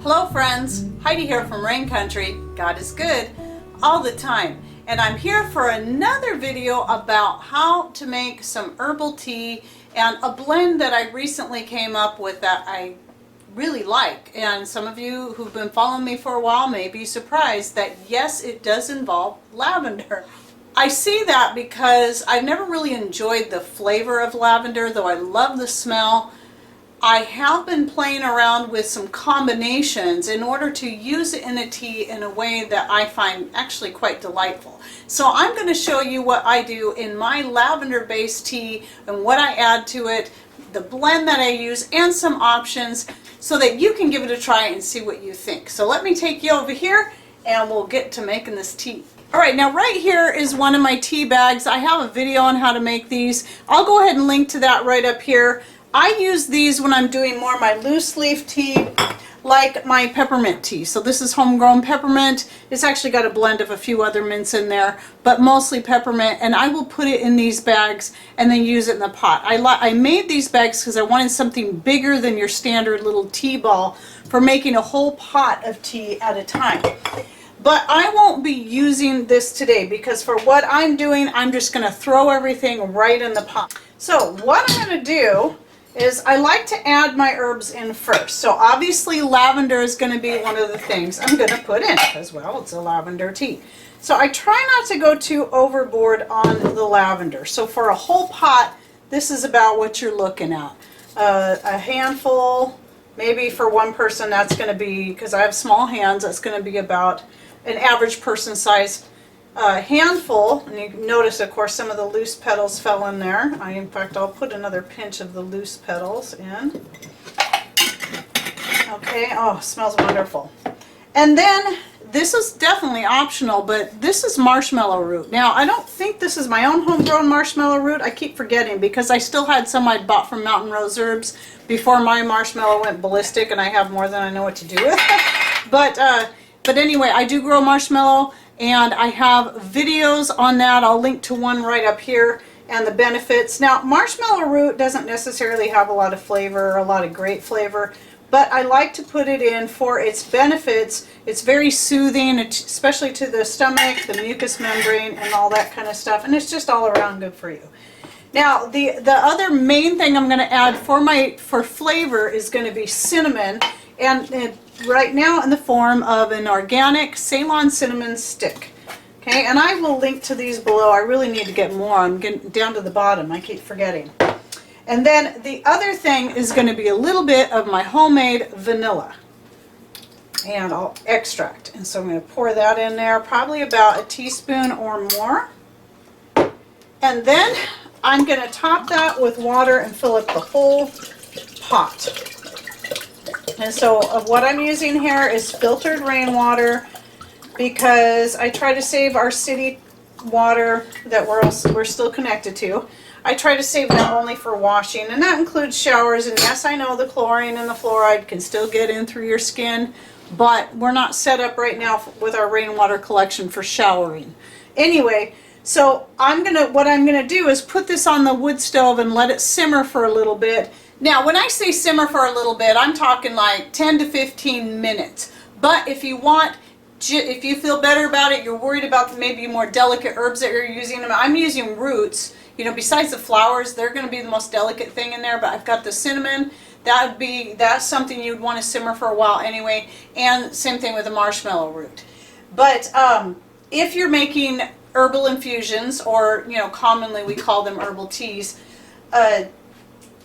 Hello friends, Heidi here from Rain Country. God is good all the time. And I'm here for another video about how to make some herbal tea and a blend that I recently came up with that I really like. And some of you who've been following me for a while may be surprised that yes, it does involve lavender. I see that because I've never really enjoyed the flavor of lavender, though I love the smell. I have been playing around with some combinations in order to use it in a tea in a way that I find actually quite delightful. So I'm going to show you what I do in my lavender based tea and what I add to it, the blend that I use, and some options so that you can give it a try and see what you think. So let me take you over here and we'll get to making this tea. Alright, now right here is one of my tea bags. I have a video on how to make these. I'll go ahead and link to that right up here. I use these when I'm doing more of my loose leaf tea, like my peppermint tea. So this is homegrown peppermint. It's actually got a blend of a few other mints in there, but mostly peppermint. And I will put it in these bags and then use it in the pot. I made these bags because I wanted something bigger than your standard little tea ball for making a whole pot of tea at a time. But I won't be using this today because for what I'm doing, I'm just going to throw everything right in the pot. So what I'm going to do is I like to add my herbs in first. So obviously lavender is going to be one of the things I'm going to put in because, well, it's a lavender tea. So I try not to go too overboard on the lavender. So for a whole pot, this is about what you're looking at. A handful, maybe for one person that's going to be, because I have small hands, that's going to be about an average person size handful. And you notice, of course, some of the loose petals fell in there. In fact, I'll put another pinch of the loose petals in. Okay, oh, smells wonderful. And then this is definitely optional, but this is marshmallow root. Now, I don't think this is my own homegrown marshmallow root. I keep forgetting because I still had some I'd bought from Mountain Rose Herbs before my marshmallow went ballistic, and I have more than I know what to do with. But anyway, I do grow marshmallow, and I have videos on that. I'll link to one right up here and the benefits. Now, marshmallow root doesn't necessarily have a lot of flavor or a lot of great flavor, but I like to put it in for its benefits. It's very soothing, especially to the stomach, the mucous membrane, and all that kind of stuff, and it's just all around good for you. Now, the other main thing I'm going to add for flavor is going to be cinnamon, and right now in the form of an organic Ceylon cinnamon stick. Okay, and I will link to these below. I really need to get more. I'm getting down to the bottom. I keep forgetting. And then the other thing is going to be a little bit of my homemade vanilla. And I'll extract. And so I'm going to pour that in there, probably about a teaspoon or more. And then I'm going to top that with water and fill up the whole pot. And so what I'm using here is filtered rainwater because I try to save our city water that we're still connected to. I try to save that only for washing, and that includes showers. And yes, I know the chlorine and the fluoride can still get in through your skin, but we're not set up right now with our rainwater collection for showering. Anyway, so what I'm gonna do is put this on the wood stove and let it simmer for a little bit. Now, when I say simmer for a little bit, I'm talking like 10 to 15 minutes. But if you feel better about it, you're worried about maybe more delicate herbs that you're using. I'm using roots. You know, besides the flowers, they're going to be the most delicate thing in there. But I've got the cinnamon. That's something you'd want to simmer for a while anyway. And same thing with the marshmallow root. But if you're making herbal infusions, or commonly we call them herbal teas,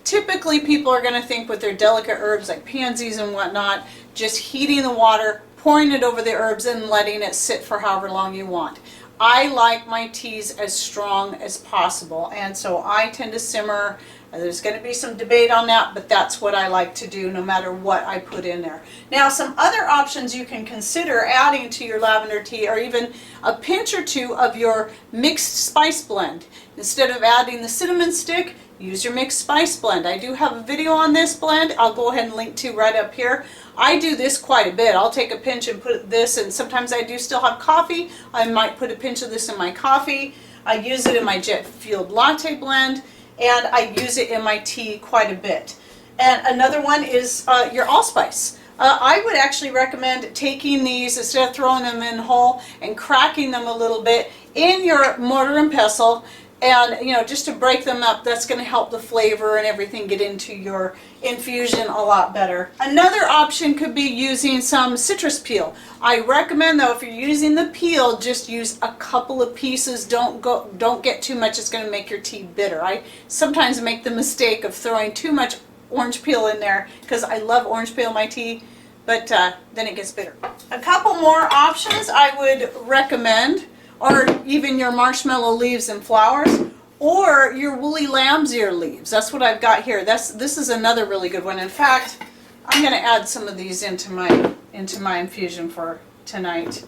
typically people are going to think with their delicate herbs like pansies and whatnot, just heating the water, pouring it over the herbs, and letting it sit for however long you want. I like my teas as strong as possible, and so I tend to simmer. There's going to be some debate on that, but that's what I like to do no matter what I put in there. Now, some other options you can consider adding to your lavender tea are even a pinch or two of your mixed spice blend. Instead of adding the cinnamon stick, use your mixed spice blend. I do have a video on this blend. I'll go ahead and link to right up here. I do this quite a bit. I'll take a pinch and put this, and sometimes I do still have coffee. I might put a pinch of this in my coffee. I use it in my jet fueled latte blend, and I use it in my tea quite a bit. And another one is your allspice. I would actually recommend taking these, instead of throwing them in whole, and cracking them a little bit in your mortar and pestle, and just to break them up. That's going to help the flavor and everything get into your infusion a lot better. Another option could be using some citrus peel. I recommend, though, if you're using the peel, just use a couple of pieces. Don't get too much. It's going to make your tea bitter. I sometimes make the mistake of throwing too much orange peel in there because I love orange peel in my tea, but then it gets bitter. A couple more options I would recommend, or even your marshmallow leaves and flowers, or your woolly lamb's ear leaves. That's what I've got here. This is another really good one. In fact, I'm going to add some of these into my infusion for tonight,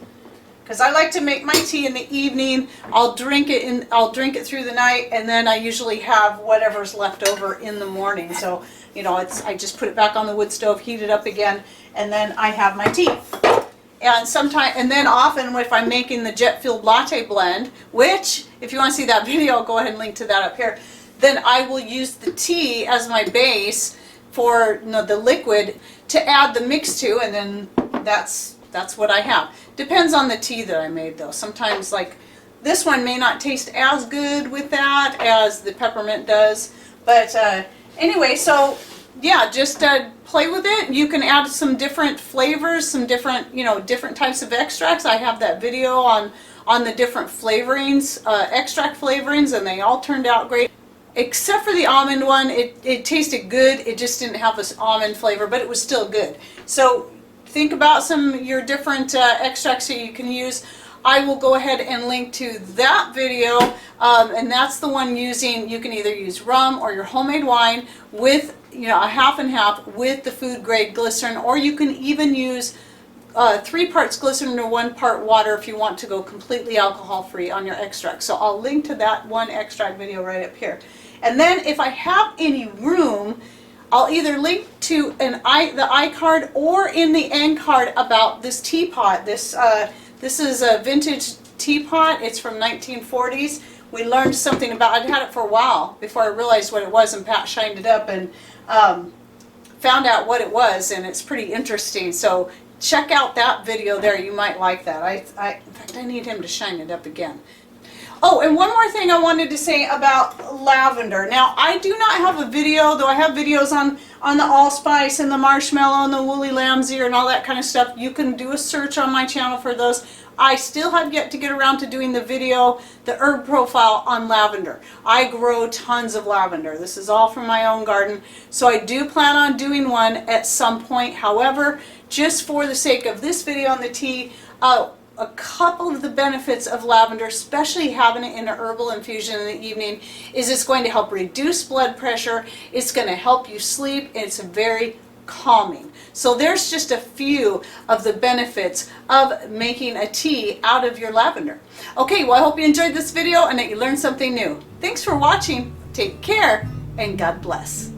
because I like to make my tea in the evening. I'll drink it through the night, and then I usually have whatever's left over in the morning. So I just put it back on the wood stove, heat it up again, and then I have my tea. And then often if I'm making the jet fueled latte blend, which if you want to see that video, I'll go ahead and link to that up here, then I will use the tea as my base for the liquid to add the mix to, and then that's what I have. Depends on the tea that I made, though. Sometimes, like this one may not taste as good with that as the peppermint does, but anyway, so yeah, just play with it. You can add some different flavors, some different different types of extracts. I have that video on the different flavorings, extract flavorings, and they all turned out great. Except for the almond one, it tasted good. It just didn't have this almond flavor, but it was still good. So think about your different extracts that you can use. I will go ahead and link to that video, and that's the one using, you can either use rum or your homemade wine with a half and half with the food grade glycerin, or you can even use 3 parts glycerin to 1 part water if you want to go completely alcohol free on your extract. So I'll link to that one extract video right up here. And then if I have any room, I'll either link to the iCard or in the end card about this teapot. This is a vintage teapot. It's from 1940s. We learned something about, I'd had it for a while before I realized what it was, and Pat shined it up and found out what it was, and it's pretty interesting. So check out that video there. You might like that. In fact, I need him to shine it up again. Oh, and one more thing I wanted to say about lavender. Now, I do not have a video, though I have videos on the allspice and the marshmallow and the woolly lamb's ear and all that kind of stuff. You can do a search on my channel for those. I still have yet to get around to doing the video, the herb profile on lavender. I grow tons of lavender. This is all from my own garden, so I do plan on doing one at some point. However, just for the sake of this video on the tea, a couple of the benefits of lavender, especially having it in an herbal infusion in the evening, is it's going to help reduce blood pressure, it's going to help you sleep, and it's very calming. So there's just a few of the benefits of making a tea out of your lavender. Okay, well, I hope you enjoyed this video and that you learned something new. Thanks for watching, take care, and God bless.